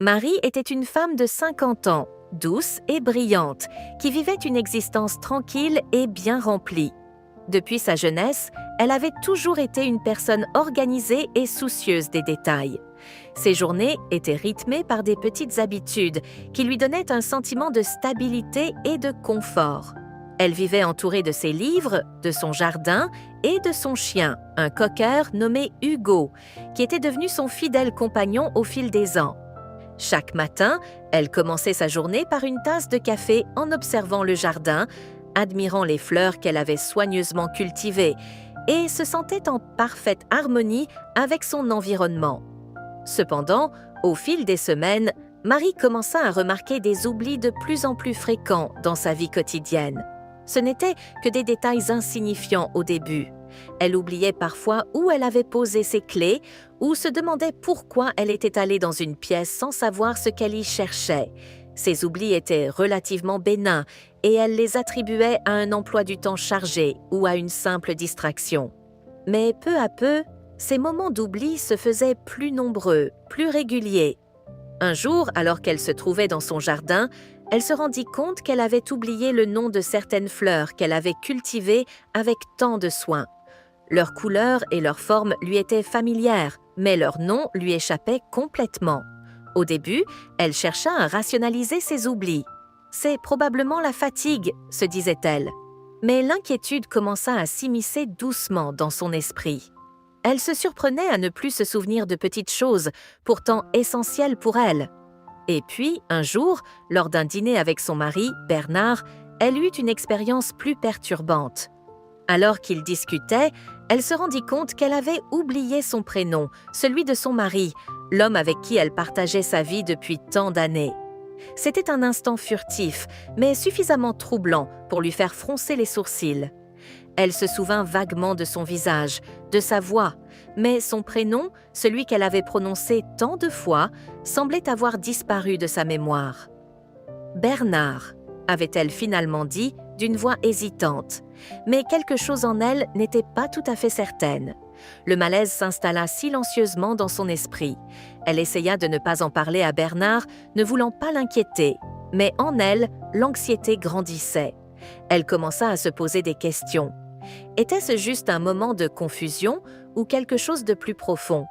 Marie était une femme de 50 ans, douce et brillante, qui vivait une existence tranquille et bien remplie. Depuis sa jeunesse, elle avait toujours été une personne organisée et soucieuse des détails. Ses journées étaient rythmées par des petites habitudes qui lui donnaient un sentiment de stabilité et de confort. Elle vivait entourée de ses livres, de son jardin et de son chien, un cocker nommé Hugo, qui était devenu son fidèle compagnon au fil des ans. Chaque matin, elle commençait sa journée par une tasse de café en observant le jardin, admirant les fleurs qu'elle avait soigneusement cultivées et se sentait en parfaite harmonie avec son environnement. Cependant, au fil des semaines, Marie commença à remarquer des oublis de plus en plus fréquents dans sa vie quotidienne. Ce n'étaient que des détails insignifiants au début. Elle oubliait parfois où elle avait posé ses clés ou se demandait pourquoi elle était allée dans une pièce sans savoir ce qu'elle y cherchait. Ces oublis étaient relativement bénins et elle les attribuait à un emploi du temps chargé ou à une simple distraction. Mais peu à peu, ces moments d'oubli se faisaient plus nombreux, plus réguliers. Un jour, alors qu'elle se trouvait dans son jardin, elle se rendit compte qu'elle avait oublié le nom de certaines fleurs qu'elle avait cultivées avec tant de soin. Leur couleur et leur forme lui étaient familières, mais leur nom lui échappait complètement. Au début, elle chercha à rationaliser ses oublis. « C'est probablement la fatigue », se disait-elle. Mais l'inquiétude commença à s'immiscer doucement dans son esprit. Elle se surprenait à ne plus se souvenir de petites choses, pourtant essentielles pour elle. Et puis, un jour, lors d'un dîner avec son mari, Bernard, elle eut une expérience plus perturbante. Alors qu'ils discutaient, elle se rendit compte qu'elle avait oublié son prénom, celui de son mari, l'homme avec qui elle partageait sa vie depuis tant d'années. C'était un instant furtif, mais suffisamment troublant pour lui faire froncer les sourcils. Elle se souvint vaguement de son visage, de sa voix, mais son prénom, celui qu'elle avait prononcé tant de fois, semblait avoir disparu de sa mémoire. « Bernard », avait-elle finalement dit d'une voix hésitante, mais quelque chose en elle n'était pas tout à fait certaine. Le malaise s'installa silencieusement dans son esprit. Elle essaya de ne pas en parler à Bernard, ne voulant pas l'inquiéter, mais en elle, l'anxiété grandissait. Elle commença à se poser des questions. Était-ce juste un moment de confusion ou quelque chose de plus profond?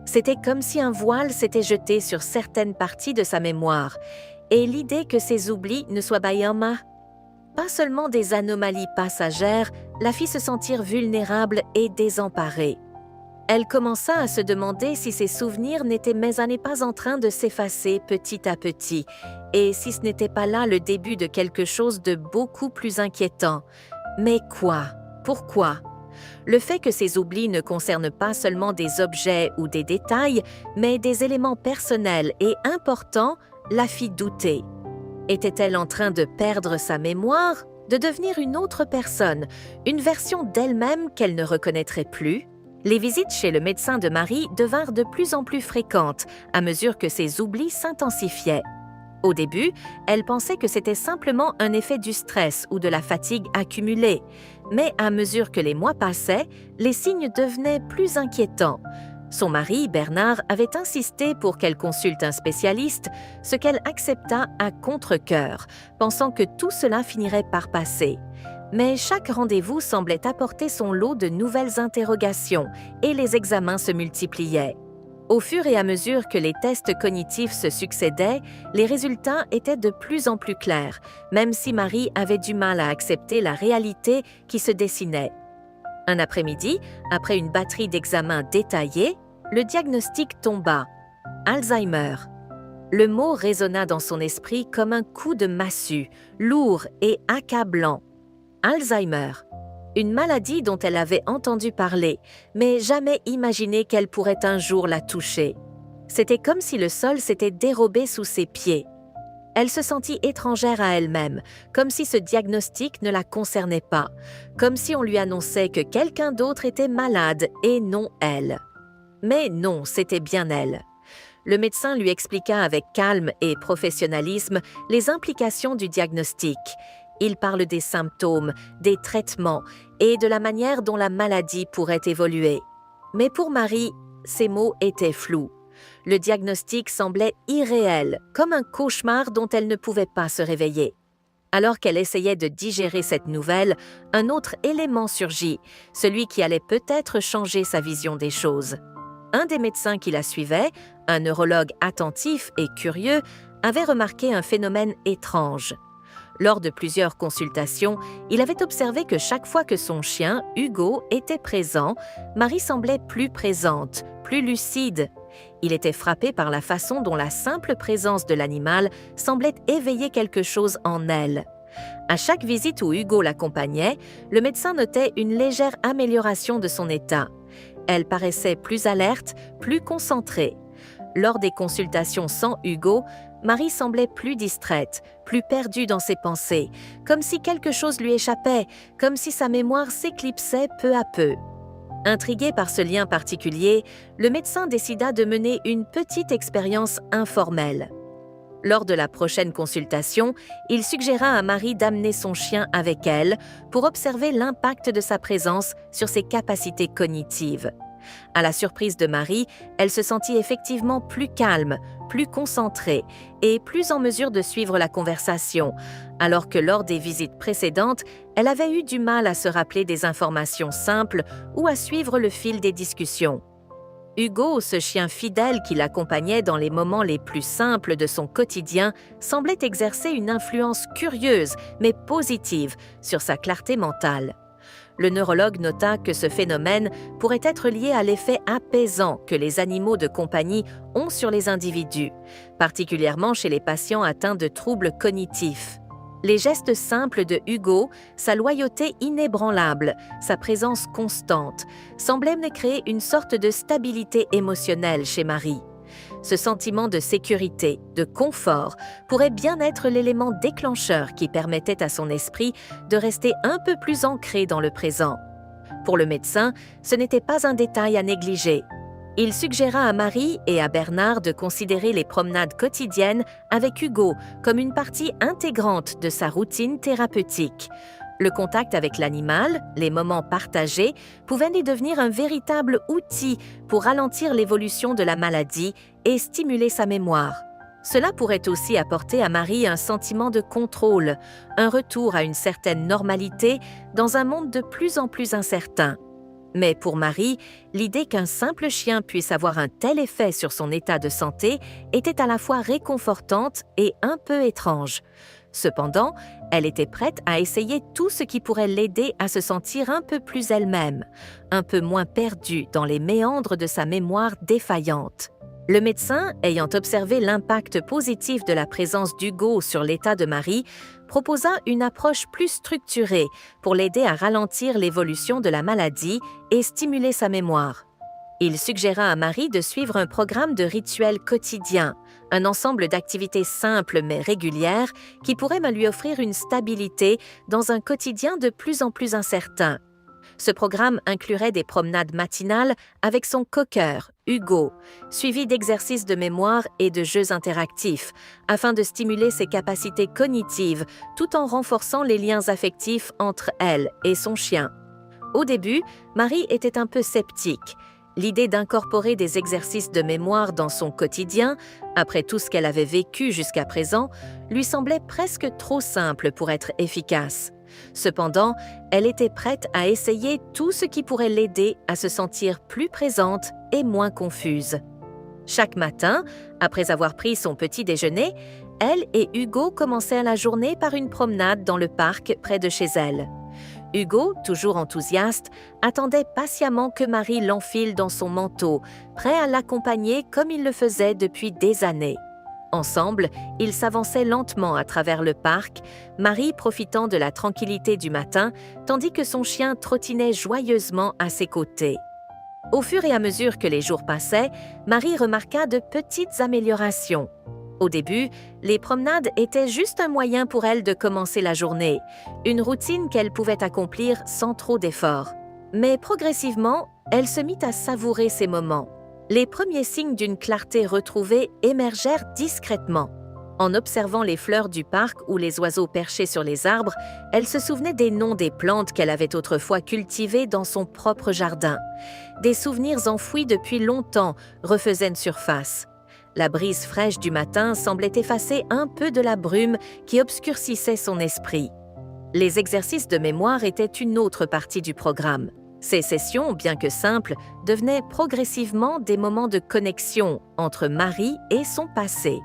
C'était comme si un voile s'était jeté sur certaines parties de sa mémoire, et l'idée que ces oublis ne soient pas seulement des anomalies passagères, la fit se sentir vulnérable et désemparée. Elle commença à se demander si ses souvenirs n'étaient pas en train de s'effacer petit à petit, et si ce n'était pas là le début de quelque chose de beaucoup plus inquiétant. Mais quoi? Pourquoi? Le fait que ces oublis ne concernent pas seulement des objets ou des détails, mais des éléments personnels et importants, la fit douter. Était-elle en train de perdre sa mémoire, de devenir une autre personne, une version d'elle-même qu'elle ne reconnaîtrait plus? Les visites chez le médecin de Marie devinrent de plus en plus fréquentes à mesure que ses oublis s'intensifiaient. Au début, elle pensait que c'était simplement un effet du stress ou de la fatigue accumulée, mais à mesure que les mois passaient, les signes devenaient plus inquiétants. Son mari, Bernard, avait insisté pour qu'elle consulte un spécialiste, ce qu'elle accepta à contre-cœur, pensant que tout cela finirait par passer. Mais chaque rendez-vous semblait apporter son lot de nouvelles interrogations et les examens se multipliaient. Au fur et à mesure que les tests cognitifs se succédaient, les résultats étaient de plus en plus clairs, même si Marie avait du mal à accepter la réalité qui se dessinait. Un après-midi, après une batterie d'examens détaillés, le diagnostic tomba. Alzheimer. Le mot résonna dans son esprit comme un coup de massue, lourd et accablant. Alzheimer. Une maladie dont elle avait entendu parler, mais jamais imaginé qu'elle pourrait un jour la toucher. C'était comme si le sol s'était dérobé sous ses pieds. Elle se sentit étrangère à elle-même, comme si ce diagnostic ne la concernait pas, comme si on lui annonçait que quelqu'un d'autre était malade et non elle. Mais non, c'était bien elle. Le médecin lui expliqua avec calme et professionnalisme les implications du diagnostic. Il parle des symptômes, des traitements et de la manière dont la maladie pourrait évoluer. Mais pour Marie, ces mots étaient flous. Le diagnostic semblait irréel, comme un cauchemar dont elle ne pouvait pas se réveiller. Alors qu'elle essayait de digérer cette nouvelle, un autre élément surgit, celui qui allait peut-être changer sa vision des choses. Un des médecins qui la suivait, un neurologue attentif et curieux, avait remarqué un phénomène étrange. Lors de plusieurs consultations, il avait observé que chaque fois que son chien, Hugo, était présent, Marie semblait plus présente, plus lucide. Il était frappé par la façon dont la simple présence de l'animal semblait éveiller quelque chose en elle. À chaque visite où Hugo l'accompagnait, le médecin notait une légère amélioration de son état. Elle paraissait plus alerte, plus concentrée. Lors des consultations sans Hugo, Marie semblait plus distraite, plus perdue dans ses pensées, comme si quelque chose lui échappait, comme si sa mémoire s'éclipsait peu à peu. Intrigué par ce lien particulier, le médecin décida de mener une petite expérience informelle. Lors de la prochaine consultation, il suggéra à Marie d'amener son chien avec elle pour observer l'impact de sa présence sur ses capacités cognitives. À la surprise de Marie, elle se sentit effectivement plus calme, plus concentrée et plus en mesure de suivre la conversation, alors que lors des visites précédentes, elle avait eu du mal à se rappeler des informations simples ou à suivre le fil des discussions. Hugo, ce chien fidèle qui l'accompagnait dans les moments les plus simples de son quotidien, semblait exercer une influence curieuse mais positive sur sa clarté mentale. Le neurologue nota que ce phénomène pourrait être lié à l'effet apaisant que les animaux de compagnie ont sur les individus, particulièrement chez les patients atteints de troubles cognitifs. Les gestes simples de Hugo, sa loyauté inébranlable, sa présence constante, semblaient créer une sorte de stabilité émotionnelle chez Marie. Ce sentiment de sécurité, de confort, pourrait bien être l'élément déclencheur qui permettait à son esprit de rester un peu plus ancré dans le présent. Pour le médecin, ce n'était pas un détail à négliger. Il suggéra à Marie et à Bernard de considérer les promenades quotidiennes avec Hugo comme une partie intégrante de sa routine thérapeutique. Le contact avec l'animal, les moments partagés, pouvaient devenir un véritable outil pour ralentir l'évolution de la maladie et stimuler sa mémoire. Cela pourrait aussi apporter à Marie un sentiment de contrôle, un retour à une certaine normalité dans un monde de plus en plus incertain. Mais pour Marie, l'idée qu'un simple chien puisse avoir un tel effet sur son état de santé était à la fois réconfortante et un peu étrange. Cependant, elle était prête à essayer tout ce qui pourrait l'aider à se sentir un peu plus elle-même, un peu moins perdue dans les méandres de sa mémoire défaillante. Le médecin, ayant observé l'impact positif de la présence d'Hugo sur l'état de Marie, proposa une approche plus structurée pour l'aider à ralentir l'évolution de la maladie et stimuler sa mémoire. Il suggéra à Marie de suivre un programme de rituels quotidiens, un ensemble d'activités simples mais régulières qui pourraient lui offrir une stabilité dans un quotidien de plus en plus incertain. Ce programme inclurait des promenades matinales avec son cocker, Hugo, suivi d'exercices de mémoire et de jeux interactifs, afin de stimuler ses capacités cognitives tout en renforçant les liens affectifs entre elle et son chien. Au début, Marie était un peu sceptique. L'idée d'incorporer des exercices de mémoire dans son quotidien, après tout ce qu'elle avait vécu jusqu'à présent, lui semblait presque trop simple pour être efficace. Cependant, elle était prête à essayer tout ce qui pourrait l'aider à se sentir plus présente et moins confuse. Chaque matin, après avoir pris son petit déjeuner, elle et Hugo commençaient la journée par une promenade dans le parc près de chez elle. Hugo, toujours enthousiaste, attendait patiemment que Marie l'enfile dans son manteau, prêt à l'accompagner comme il le faisait depuis des années. Ensemble, ils s'avançaient lentement à travers le parc, Marie profitant de la tranquillité du matin, tandis que son chien trottinait joyeusement à ses côtés. Au fur et à mesure que les jours passaient, Marie remarqua de petites améliorations. Au début, les promenades étaient juste un moyen pour elle de commencer la journée, une routine qu'elle pouvait accomplir sans trop d'efforts. Mais progressivement, elle se mit à savourer ces moments. Les premiers signes d'une clarté retrouvée émergèrent discrètement. En observant les fleurs du parc ou les oiseaux perchés sur les arbres, elle se souvenait des noms des plantes qu'elle avait autrefois cultivées dans son propre jardin. Des souvenirs enfouis depuis longtemps refaisaient une surface. La brise fraîche du matin semblait effacer un peu de la brume qui obscurcissait son esprit. Les exercices de mémoire étaient une autre partie du programme. Ces sessions, bien que simples, devenaient progressivement des moments de connexion entre Marie et son passé.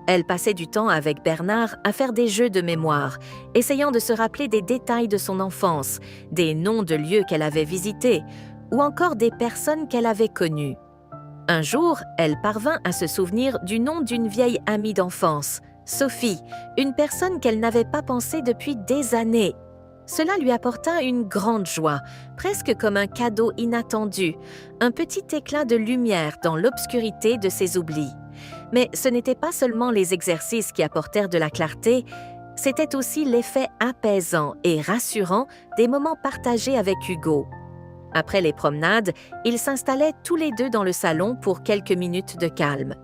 Elle passait du temps avec Bernard à faire des jeux de mémoire, essayant de se rappeler des détails de son enfance, des noms de lieux qu'elle avait visités, ou encore des personnes qu'elle avait connues. Un jour, elle parvint à se souvenir du nom d'une vieille amie d'enfance, Sophie, une personne qu'elle n'avait pas pensée depuis des années. Cela lui apporta une grande joie, presque comme un cadeau inattendu, un petit éclat de lumière dans l'obscurité de ses oublis. Mais ce n'était pas seulement les exercices qui apportèrent de la clarté, c'était aussi l'effet apaisant et rassurant des moments partagés avec Hugo. Après les promenades, ils s'installaient tous les deux dans le salon pour quelques minutes de calme.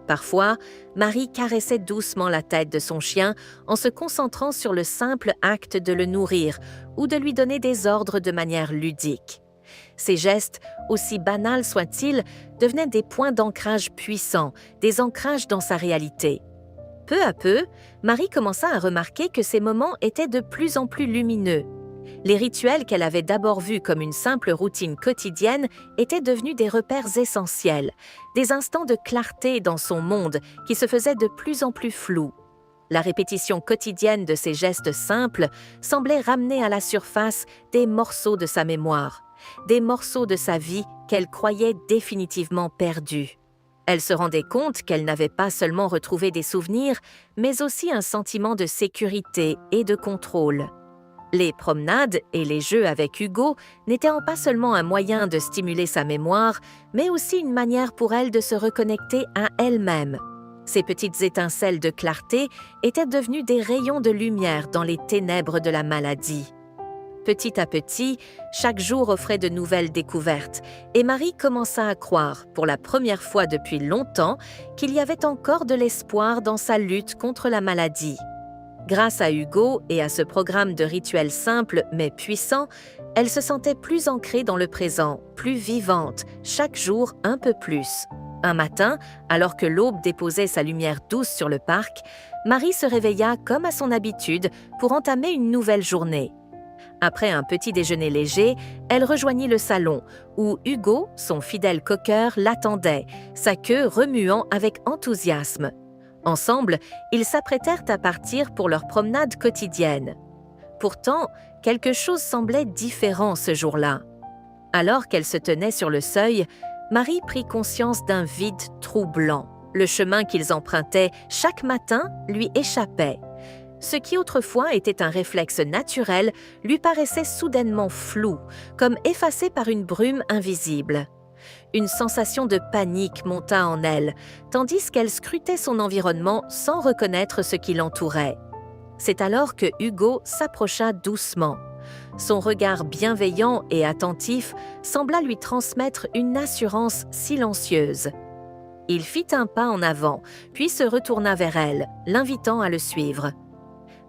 Parfois, Marie caressait doucement la tête de son chien en se concentrant sur le simple acte de le nourrir ou de lui donner des ordres de manière ludique. Ces gestes, aussi banals soient-ils, devenaient des points d'ancrage puissants, des ancrages dans sa réalité. Peu à peu, Marie commença à remarquer que ces moments étaient de plus en plus lumineux. Les rituels qu'elle avait d'abord vus comme une simple routine quotidienne étaient devenus des repères essentiels, des instants de clarté dans son monde qui se faisaient de plus en plus flous. La répétition quotidienne de ces gestes simples semblait ramener à la surface des morceaux de sa mémoire, des morceaux de sa vie qu'elle croyait définitivement perdus. Elle se rendait compte qu'elle n'avait pas seulement retrouvé des souvenirs, mais aussi un sentiment de sécurité et de contrôle. Les promenades et les jeux avec Hugo n'étaient pas seulement un moyen de stimuler sa mémoire, mais aussi une manière pour elle de se reconnecter à elle-même. Ces petites étincelles de clarté étaient devenues des rayons de lumière dans les ténèbres de la maladie. Petit à petit, chaque jour offrait de nouvelles découvertes, et Marie commença à croire, pour la première fois depuis longtemps, qu'il y avait encore de l'espoir dans sa lutte contre la maladie. Grâce à Hugo et à ce programme de rituels simples mais puissants, elle se sentait plus ancrée dans le présent, plus vivante, chaque jour un peu plus. Un matin, alors que l'aube déposait sa lumière douce sur le parc, Marie se réveilla comme à son habitude pour entamer une nouvelle journée. Après un petit déjeuner léger, elle rejoignit le salon, où Hugo, son fidèle coqueur, l'attendait, sa queue remuant avec enthousiasme. Ensemble, ils s'apprêtèrent à partir pour leur promenade quotidienne. Pourtant, quelque chose semblait différent ce jour-là. Alors qu'elle se tenait sur le seuil, Marie prit conscience d'un vide troublant. Le chemin qu'ils empruntaient chaque matin lui échappait. Ce qui autrefois était un réflexe naturel lui paraissait soudainement flou, comme effacé par une brume invisible. Une sensation de panique monta en elle, tandis qu'elle scrutait son environnement sans reconnaître ce qui l'entourait. C'est alors que Hugo s'approcha doucement. Son regard bienveillant et attentif sembla lui transmettre une assurance silencieuse. Il fit un pas en avant, puis se retourna vers elle, l'invitant à le suivre.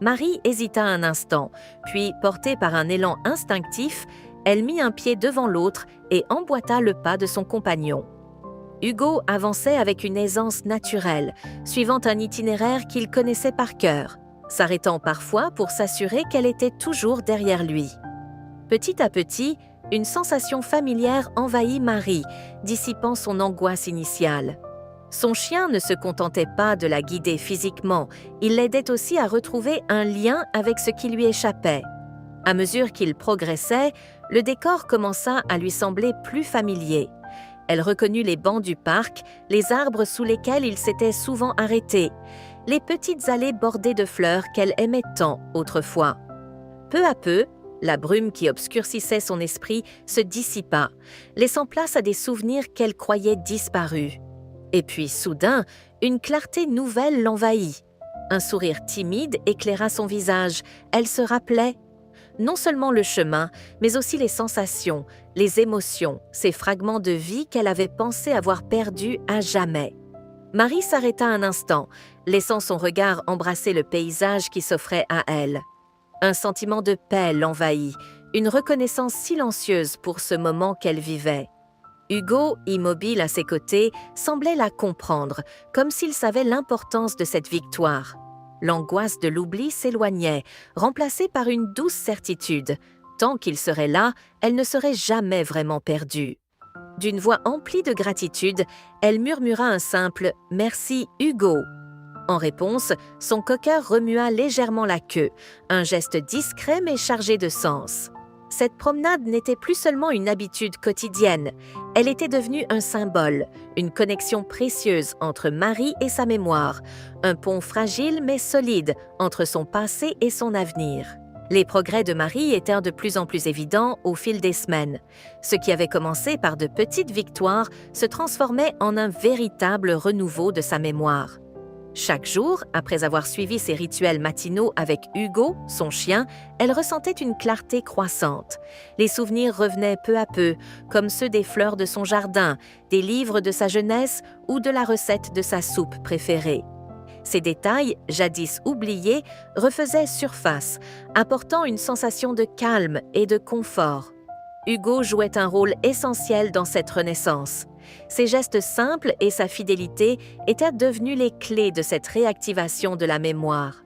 Marie hésita un instant, puis, portée par un élan instinctif, elle mit un pied devant l'autre et emboîta le pas de son compagnon. Hugo avançait avec une aisance naturelle, suivant un itinéraire qu'il connaissait par cœur, s'arrêtant parfois pour s'assurer qu'elle était toujours derrière lui. Petit à petit, une sensation familière envahit Marie, dissipant son angoisse initiale. Son chien ne se contentait pas de la guider physiquement, il l'aidait aussi à retrouver un lien avec ce qui lui échappait. À mesure qu'il progressait, le décor commença à lui sembler plus familier. Elle reconnut les bancs du parc, les arbres sous lesquels il s'était souvent arrêté, les petites allées bordées de fleurs qu'elle aimait tant autrefois. Peu à peu, la brume qui obscurcissait son esprit se dissipa, laissant place à des souvenirs qu'elle croyait disparus. Et puis soudain, une clarté nouvelle l'envahit. Un sourire timide éclaira son visage. Elle se rappelait non seulement le chemin, mais aussi les sensations, les émotions, ces fragments de vie qu'elle avait pensé avoir perdus à jamais. Marie s'arrêta un instant, laissant son regard embrasser le paysage qui s'offrait à elle. Un sentiment de paix l'envahit, une reconnaissance silencieuse pour ce moment qu'elle vivait. Hugo, immobile à ses côtés, semblait la comprendre, comme s'il savait l'importance de cette victoire. L'angoisse de l'oubli s'éloignait, remplacée par une douce certitude. Tant qu'il serait là, elle ne serait jamais vraiment perdue. D'une voix emplie de gratitude, elle murmura un simple « Merci, Hugo ». En réponse, son coqueur remua légèrement la queue, un geste discret mais chargé de sens. Cette promenade n'était plus seulement une habitude quotidienne, elle était devenue un symbole, une connexion précieuse entre Marie et sa mémoire, un pont fragile mais solide entre son passé et son avenir. Les progrès de Marie étaient de plus en plus évidents au fil des semaines. Ce qui avait commencé par de petites victoires se transformait en un véritable renouveau de sa mémoire. Chaque jour, après avoir suivi ses rituels matinaux avec Hugo, son chien, elle ressentait une clarté croissante. Les souvenirs revenaient peu à peu, comme ceux des fleurs de son jardin, des livres de sa jeunesse ou de la recette de sa soupe préférée. Ces détails, jadis oubliés, refaisaient surface, apportant une sensation de calme et de confort. Hugo jouait un rôle essentiel dans cette renaissance. Ses gestes simples et sa fidélité étaient devenus les clés de cette réactivation de la mémoire.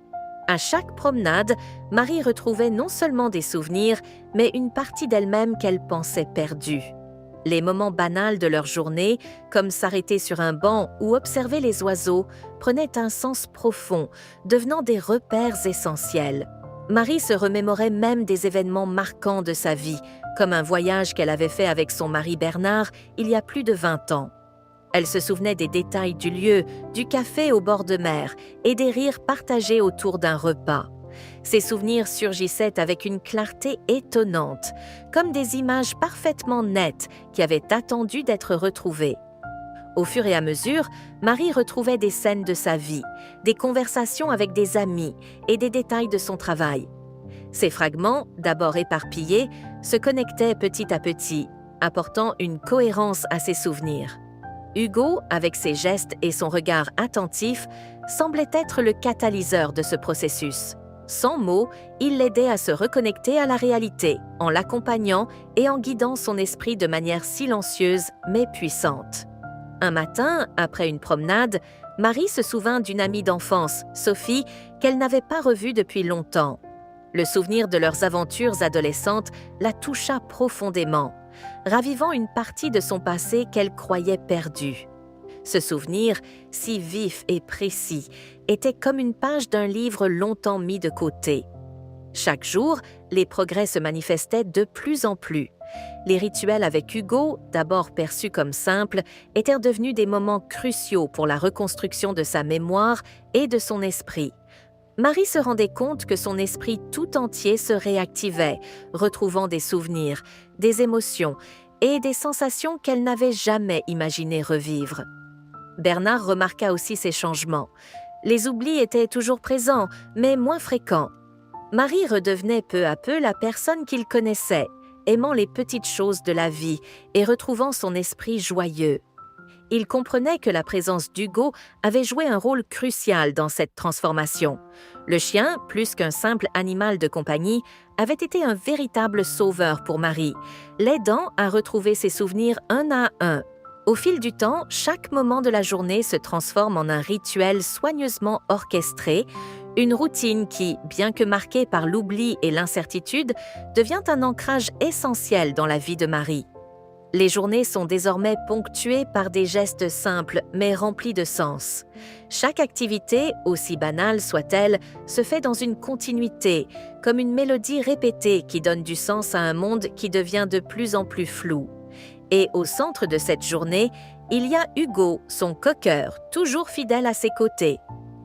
À chaque promenade, Marie retrouvait non seulement des souvenirs, mais une partie d'elle-même qu'elle pensait perdue. Les moments banals de leur journée, comme s'arrêter sur un banc ou observer les oiseaux, prenaient un sens profond, devenant des repères essentiels. Marie se remémorait même des événements marquants de sa vie, comme un voyage qu'elle avait fait avec son mari Bernard il y a plus de 20 ans. Elle se souvenait des détails du lieu, du café au bord de mer et des rires partagés autour d'un repas. Ces souvenirs surgissaient avec une clarté étonnante, comme des images parfaitement nettes qui avaient attendu d'être retrouvées. Au fur et à mesure, Marie retrouvait des scènes de sa vie, des conversations avec des amis et des détails de son travail. Ces fragments, d'abord éparpillés, se connectaient petit à petit, apportant une cohérence à ses souvenirs. Hugo, avec ses gestes et son regard attentif, semblait être le catalyseur de ce processus. Sans mots, il l'aidait à se reconnecter à la réalité, en l'accompagnant et en guidant son esprit de manière silencieuse mais puissante. Un matin, après une promenade, Marie se souvint d'une amie d'enfance, Sophie, qu'elle n'avait pas revue depuis longtemps. Le souvenir de leurs aventures adolescentes la toucha profondément, ravivant une partie de son passé qu'elle croyait perdue. Ce souvenir, si vif et précis, était comme une page d'un livre longtemps mis de côté. Chaque jour, les progrès se manifestaient de plus en plus. Les rituels avec Hugo, d'abord perçus comme simples, étaient devenus des moments cruciaux pour la reconstruction de sa mémoire et de son esprit. Marie se rendait compte que son esprit tout entier se réactivait, retrouvant des souvenirs, des émotions et des sensations qu'elle n'avait jamais imaginé revivre. Bernard remarqua aussi ces changements. Les oublis étaient toujours présents, mais moins fréquents. Marie redevenait peu à peu la personne qu'il connaissait, aimant les petites choses de la vie et retrouvant son esprit joyeux. Il comprenait que la présence d'Hugo avait joué un rôle crucial dans cette transformation. Le chien, plus qu'un simple animal de compagnie, avait été un véritable sauveur pour Marie, l'aidant à retrouver ses souvenirs un à un. Au fil du temps, chaque moment de la journée se transforme en un rituel soigneusement orchestré, une routine qui, bien que marquée par l'oubli et l'incertitude, devient un ancrage essentiel dans la vie de Marie. Les journées sont désormais ponctuées par des gestes simples mais remplis de sens. Chaque activité, aussi banale soit-elle, se fait dans une continuité, comme une mélodie répétée qui donne du sens à un monde qui devient de plus en plus flou. Et au centre de cette journée, il y a Hugo, son coqueur, toujours fidèle à ses côtés.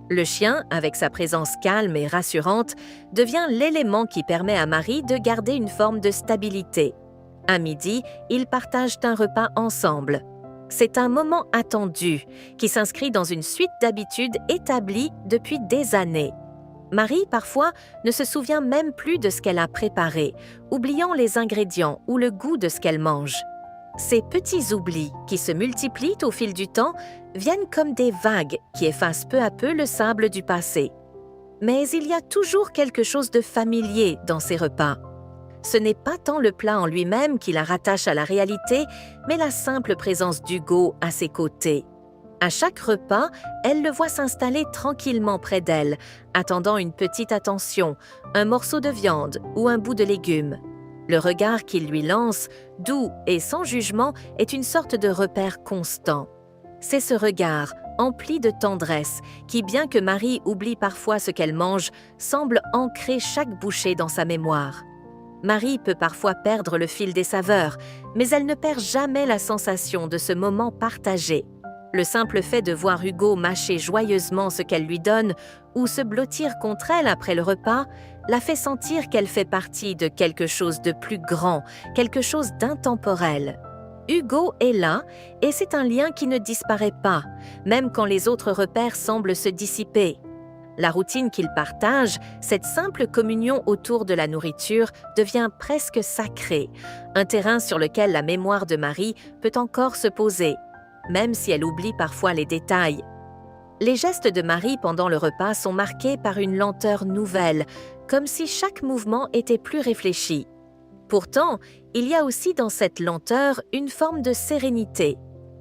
Le chien, avec sa présence calme et rassurante, devient l'élément qui permet à Marie de garder une forme de stabilité. À midi, ils partagent un repas ensemble. C'est un moment attendu, qui s'inscrit dans une suite d'habitudes établies depuis des années. Marie, parfois, ne se souvient même plus de ce qu'elle a préparé, oubliant les ingrédients ou le goût de ce qu'elle mange. Ces petits oublis, qui se multiplient au fil du temps, viennent comme des vagues qui effacent peu à peu le sable du passé. Mais il y a toujours quelque chose de familier dans ces repas. Ce n'est pas tant le plat en lui-même qui la rattache à la réalité, mais la simple présence d'Hugo à ses côtés. À chaque repas, elle le voit s'installer tranquillement près d'elle, attendant une petite attention, un morceau de viande ou un bout de légumes. Le regard qu'il lui lance, doux et sans jugement, est une sorte de repère constant. C'est ce regard, empli de tendresse, qui, bien que Marie oublie parfois ce qu'elle mange, semble ancrer chaque bouchée dans sa mémoire. Marie peut parfois perdre le fil des saveurs, mais elle ne perd jamais la sensation de ce moment partagé. Le simple fait de voir Hugo mâcher joyeusement ce qu'elle lui donne ou se blottir contre elle après le repas la fait sentir qu'elle fait partie de quelque chose de plus grand, quelque chose d'intemporel. Hugo est là et c'est un lien qui ne disparaît pas, même quand les autres repères semblent se dissiper. La routine qu'ils partagent, cette simple communion autour de la nourriture, devient presque sacrée, un terrain sur lequel la mémoire de Marie peut encore se poser, même si elle oublie parfois les détails. Les gestes de Marie pendant le repas sont marqués par une lenteur nouvelle, comme si chaque mouvement était plus réfléchi. Pourtant, il y a aussi dans cette lenteur une forme de sérénité.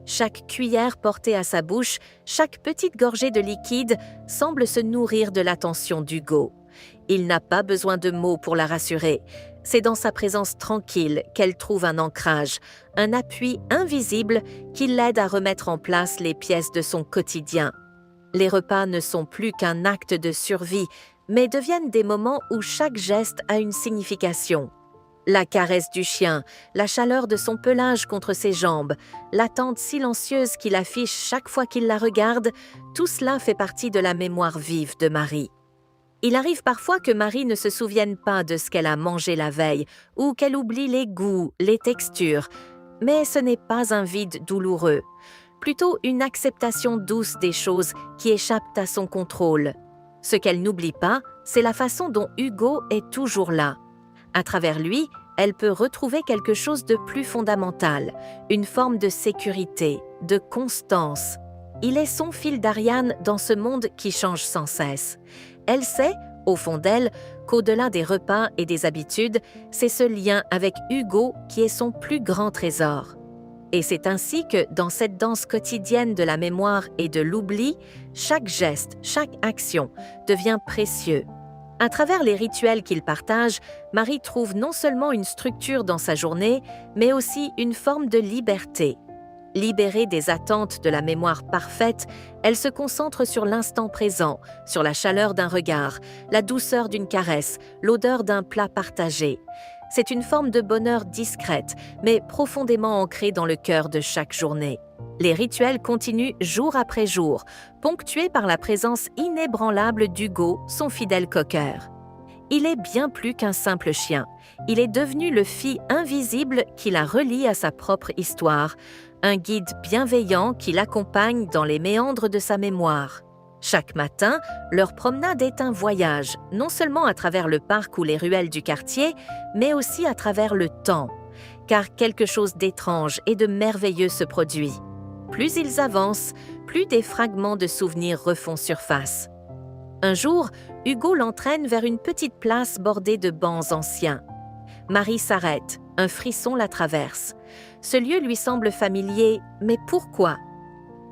Chaque cuillère portée à sa bouche, chaque petite gorgée de liquide semble se nourrir de l'attention d'Hugo. Il n'a pas besoin de mots pour la rassurer. C'est dans sa présence tranquille qu'elle trouve un ancrage, un appui invisible qui l'aide à remettre en place les pièces de son quotidien. Les repas ne sont plus qu'un acte de survie, mais deviennent des moments où chaque geste a une signification. La caresse du chien, la chaleur de son pelage contre ses jambes, l'attente silencieuse qu'il affiche chaque fois qu'il la regarde, tout cela fait partie de la mémoire vive de Marie. Il arrive parfois que Marie ne se souvienne pas de ce qu'elle a mangé la veille ou qu'elle oublie les goûts, les textures, mais ce n'est pas un vide douloureux, plutôt une acceptation douce des choses qui échappent à son contrôle. Ce qu'elle n'oublie pas, c'est la façon dont Hugo est toujours là. À travers lui, elle peut retrouver quelque chose de plus fondamental, une forme de sécurité, de constance. Il est son fil d'Ariane dans ce monde qui change sans cesse. Elle sait, au fond d'elle, qu'au-delà des repas et des habitudes, c'est ce lien avec Hugo qui est son plus grand trésor. Et c'est ainsi que, dans cette danse quotidienne de la mémoire et de l'oubli, chaque geste, chaque action devient précieux. À travers les rituels qu'ils partagent, Marie trouve non seulement une structure dans sa journée, mais aussi une forme de liberté. Libérée des attentes de la mémoire parfaite, elle se concentre sur l'instant présent, sur la chaleur d'un regard, la douceur d'une caresse, l'odeur d'un plat partagé. C'est une forme de bonheur discrète, mais profondément ancrée dans le cœur de chaque journée. Les rituels continuent jour après jour, ponctués par la présence inébranlable d'Hugo, son fidèle cocker. Il est bien plus qu'un simple chien. Il est devenu le fil invisible qui la relie à sa propre histoire, un guide bienveillant qui l'accompagne dans les méandres de sa mémoire. Chaque matin, leur promenade est un voyage, non seulement à travers le parc ou les ruelles du quartier, mais aussi à travers le temps, car quelque chose d'étrange et de merveilleux se produit. Plus ils avancent, plus des fragments de souvenirs refont surface. Un jour, Hugo l'entraîne vers une petite place bordée de bancs anciens. Marie s'arrête, un frisson la traverse. Ce lieu lui semble familier, mais pourquoi ?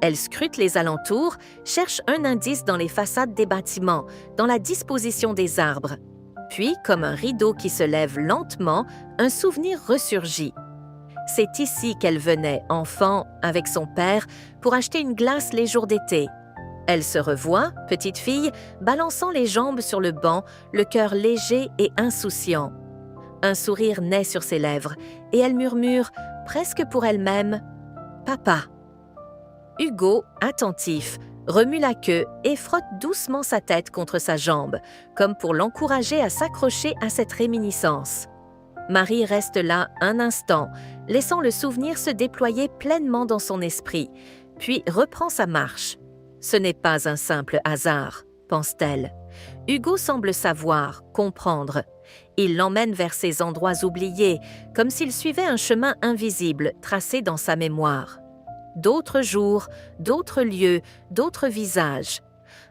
Elle scrute les alentours, cherche un indice dans les façades des bâtiments, dans la disposition des arbres. Puis, comme un rideau qui se lève lentement, un souvenir ressurgit. C'est ici qu'elle venait, enfant, avec son père, pour acheter une glace les jours d'été. Elle se revoit, petite fille, balançant les jambes sur le banc, le cœur léger et insouciant. Un sourire naît sur ses lèvres, et elle murmure, presque pour elle-même, « Papa ». Hugo, attentif, remue la queue et frotte doucement sa tête contre sa jambe, comme pour l'encourager à s'accrocher à cette réminiscence. Marie reste là un instant, laissant le souvenir se déployer pleinement dans son esprit, puis reprend sa marche. Ce n'est pas un simple hasard, pense-t-elle. Hugo semble savoir, comprendre. Il l'emmène vers ces endroits oubliés, comme s'il suivait un chemin invisible tracé dans sa mémoire. d'autres jours, d'autres lieux, d'autres visages.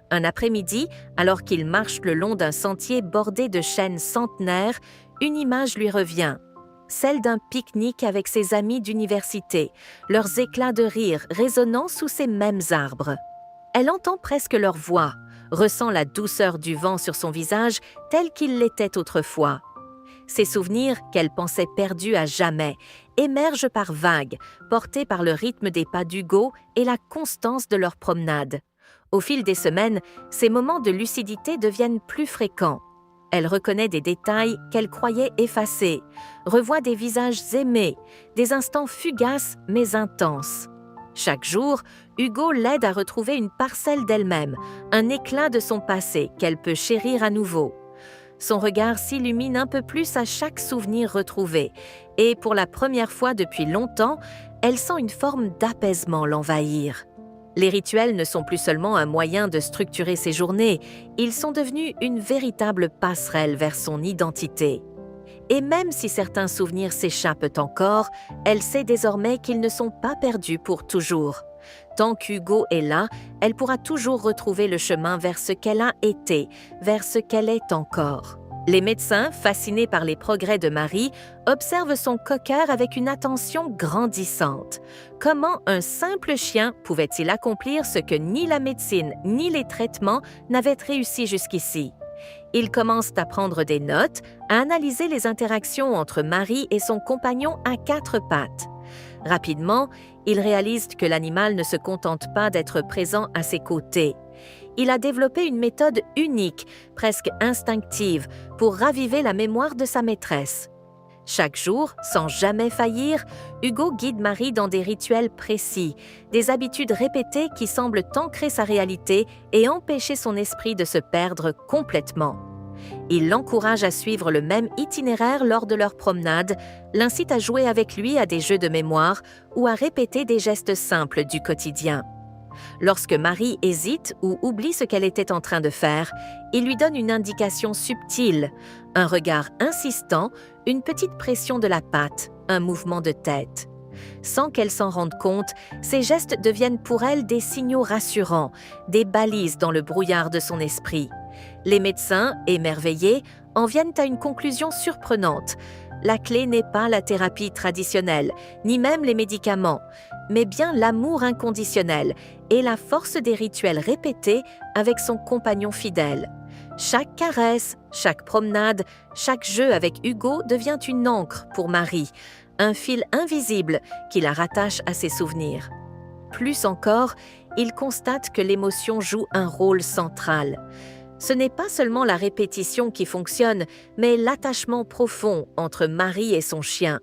Un après-midi, alors qu'il marche le long d'un sentier bordé de chênes centenaires, une image lui revient. Celle d'un pique-nique avec ses amis d'université, leurs éclats de rire résonnant sous ces mêmes arbres. Elle entend presque leur voix, ressent la douceur du vent sur son visage tel qu'il l'était autrefois. Ces souvenirs qu'elle pensait perdus à jamais émergent par vagues, portés par le rythme des pas d'Hugo et la constance de leur promenade. Au fil des semaines, ces moments de lucidité deviennent plus fréquents. Elle reconnaît des détails qu'elle croyait effacés, revoit des visages aimés, des instants fugaces mais intenses. Chaque jour, Hugo l'aide à retrouver une parcelle d'elle-même, un éclat de son passé qu'elle peut chérir à nouveau. Son regard s'illumine un peu plus à chaque souvenir retrouvé, et pour la première fois depuis longtemps, elle sent une forme d'apaisement l'envahir. Les rituels ne sont plus seulement un moyen de structurer ses journées, ils sont devenus une véritable passerelle vers son identité. Et même si certains souvenirs s'échappent encore, elle sait désormais qu'ils ne sont pas perdus pour toujours. Tant qu'Hugo est là, elle pourra toujours retrouver le chemin vers ce qu'elle a été, vers ce qu'elle est encore. Les médecins, fascinés par les progrès de Marie, observent son cocker avec une attention grandissante. Comment un simple chien pouvait-il accomplir ce que ni la médecine ni les traitements n'avaient réussi jusqu'ici? Ils commencent à prendre des notes, à analyser les interactions entre Marie et son compagnon à quatre pattes. Rapidement, ils réalisent que l'animal ne se contente pas d'être présent à ses côtés. Il a développé une méthode unique, presque instinctive, pour raviver la mémoire de sa maîtresse. Chaque jour, sans jamais faillir, Hugo guide Marie dans des rituels précis, des habitudes répétées qui semblent ancrer sa réalité et empêcher son esprit de se perdre complètement. Il l'encourage à suivre le même itinéraire lors de leur promenade, l'incite à jouer avec lui à des jeux de mémoire ou à répéter des gestes simples du quotidien. Lorsque Marie hésite ou oublie ce qu'elle était en train de faire, il lui donne une indication subtile, un regard insistant, une petite pression de la patte, un mouvement de tête. Sans qu'elle s'en rende compte, ces gestes deviennent pour elle des signaux rassurants, des balises dans le brouillard de son esprit. Les médecins, émerveillés, en viennent à une conclusion surprenante. La clé n'est pas la thérapie traditionnelle, ni même les médicaments, mais bien l'amour inconditionnel et la force des rituels répétés avec son compagnon fidèle. Chaque caresse, chaque promenade, chaque jeu avec Hugo devient une ancre pour Marie, un fil invisible qui la rattache à ses souvenirs. Plus encore, il constate que l'émotion joue un rôle central. Ce n'est pas seulement la répétition qui fonctionne, mais l'attachement profond entre Marie et son chien.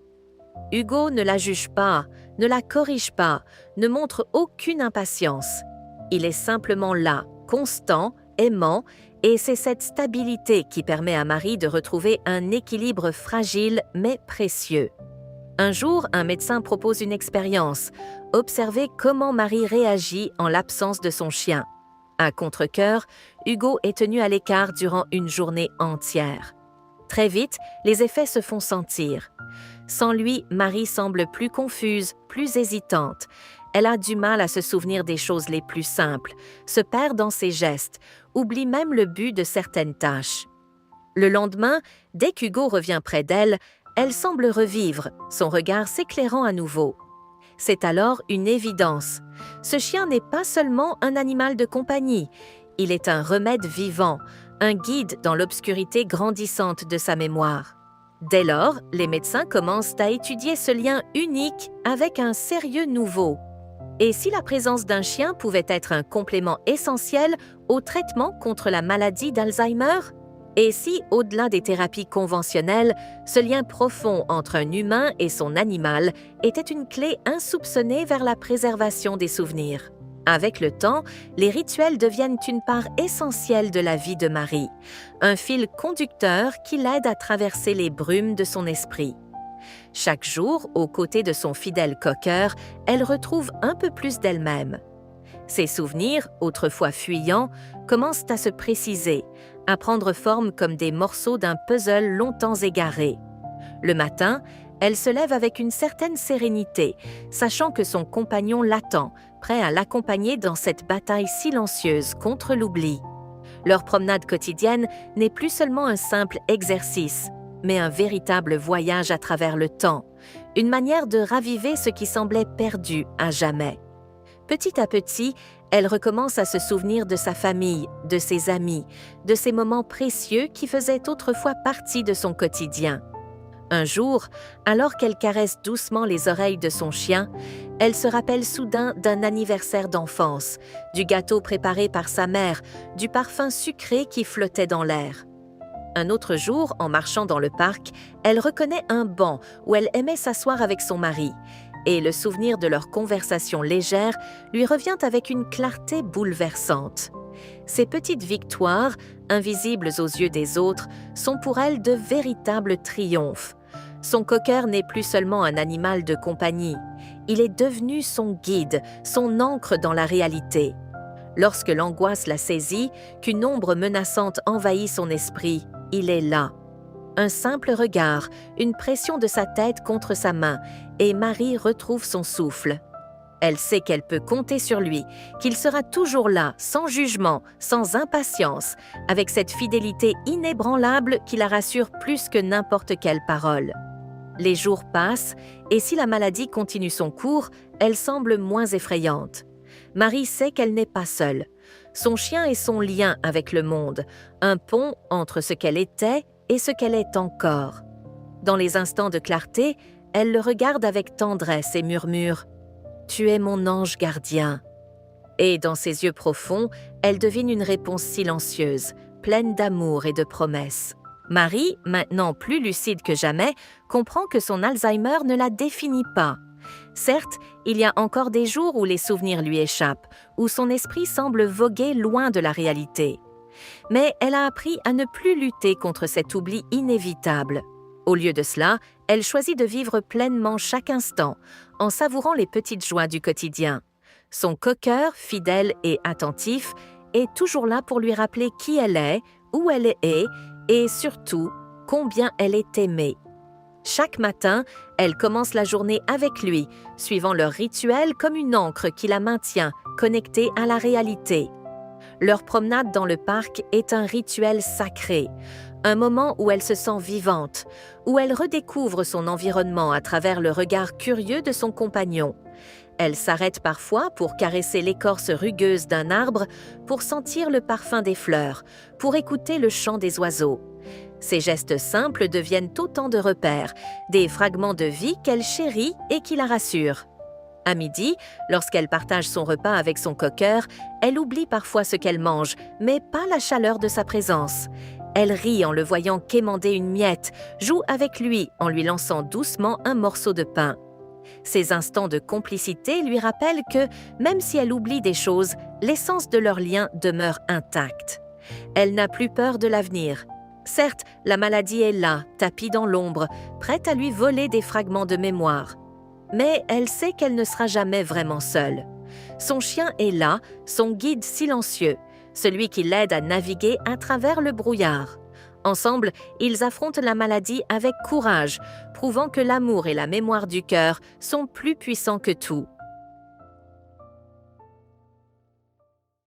Hugo ne la juge pas, ne la corrige pas, ne montre aucune impatience. Il est simplement là, constant, aimant, et c'est cette stabilité qui permet à Marie de retrouver un équilibre fragile mais précieux. Un jour, un médecin propose une expérience, observer comment Marie réagit en l'absence de son chien. À contre-cœur, Hugo est tenu à l'écart durant une journée entière. Très vite, les effets se font sentir. Sans lui, Marie semble plus confuse, plus hésitante. Elle a du mal à se souvenir des choses les plus simples, se perd dans ses gestes, oublie même le but de certaines tâches. Le lendemain, dès qu'Hugo revient près d'elle, elle semble revivre, son regard s'éclairant à nouveau. C'est alors une évidence. Ce chien n'est pas seulement un animal de compagnie, il est un remède vivant, un guide dans l'obscurité grandissante de sa mémoire. Dès lors, les médecins commencent à étudier ce lien unique avec un sérieux nouveau. Et si la présence d'un chien pouvait être un complément essentiel au traitement contre la maladie d'Alzheimer? Et si, au-delà des thérapies conventionnelles, ce lien profond entre un humain et son animal était une clé insoupçonnée vers la préservation des souvenirs? Avec le temps, les rituels deviennent une part essentielle de la vie de Marie, un fil conducteur qui l'aide à traverser les brumes de son esprit. Chaque jour, aux côtés de son fidèle cocker, elle retrouve un peu plus d'elle-même. Ses souvenirs, autrefois fuyants, commencent à se préciser, à prendre forme comme des morceaux d'un puzzle longtemps égaré. Le matin, Elle se lève avec une certaine sérénité, sachant que son compagnon l'attend, prêt à l'accompagner dans cette bataille silencieuse contre l'oubli. Leur promenade quotidienne n'est plus seulement un simple exercice, mais un véritable voyage à travers le temps, une manière de raviver ce qui semblait perdu à jamais. Petit à petit, elle recommence à se souvenir de sa famille, de ses amis, de ces moments précieux qui faisaient autrefois partie de son quotidien. Un jour, alors qu'elle caresse doucement les oreilles de son chien, elle se rappelle soudain d'un anniversaire d'enfance, du gâteau préparé par sa mère, du parfum sucré qui flottait dans l'air. Un autre jour, en marchant dans le parc, elle reconnaît un banc où elle aimait s'asseoir avec son mari, et le souvenir de leur conversation légère lui revient avec une clarté bouleversante. Ces petites victoires, invisibles aux yeux des autres, sont pour elle de véritables triomphes. Son cocker n'est plus seulement un animal de compagnie, il est devenu son guide, son ancre dans la réalité. Lorsque l'angoisse la saisit, qu'une ombre menaçante envahit son esprit, il est là. Un simple regard, une pression de sa tête contre sa main, et Marie retrouve son souffle. Elle sait qu'elle peut compter sur lui, qu'il sera toujours là, sans jugement, sans impatience, avec cette fidélité inébranlable qui la rassure plus que n'importe quelle parole. Les jours passent, et si la maladie continue son cours, elle semble moins effrayante. Marie sait qu'elle n'est pas seule. Son chien est son lien avec le monde, un pont entre ce qu'elle était et ce qu'elle est encore. Dans les instants de clarté, elle le regarde avec tendresse et murmure « Tu es mon ange gardien ». Et dans ses yeux profonds, elle devine une réponse silencieuse, pleine d'amour et de promesses. Marie, maintenant plus lucide que jamais, comprend que son Alzheimer ne la définit pas. Certes, il y a encore des jours où les souvenirs lui échappent, où son esprit semble voguer loin de la réalité. Mais elle a appris à ne plus lutter contre cet oubli inévitable. Au lieu de cela, elle choisit de vivre pleinement chaque instant, en savourant les petites joies du quotidien. Son cocker, fidèle et attentif, est toujours là pour lui rappeler qui elle est, où elle est et surtout, combien elle est aimée. Chaque matin, elle commence la journée avec lui, suivant leur rituel comme une ancre qui la maintient connectée à la réalité. Leur promenade dans le parc est un rituel sacré, un moment où elle se sent vivante, où elle redécouvre son environnement à travers le regard curieux de son compagnon. Elle s'arrête parfois pour caresser l'écorce rugueuse d'un arbre, pour sentir le parfum des fleurs, pour écouter le chant des oiseaux. Ces gestes simples deviennent autant de repères, des fragments de vie qu'elle chérit et qui la rassurent. À midi, lorsqu'elle partage son repas avec son cocker, elle oublie parfois ce qu'elle mange, mais pas la chaleur de sa présence. Elle rit en le voyant quémander une miette, joue avec lui en lui lançant doucement un morceau de pain. Ces instants de complicité lui rappellent que, même si elle oublie des choses, l'essence de leur lien demeure intacte. Elle n'a plus peur de l'avenir. Certes, la maladie est là, tapie dans l'ombre, prête à lui voler des fragments de mémoire. Mais elle sait qu'elle ne sera jamais vraiment seule. Son chien est là, son guide silencieux, celui qui l'aide à naviguer à travers le brouillard. Ensemble, ils affrontent la maladie avec courage, prouvant que l'amour et la mémoire du cœur sont plus puissants que tout.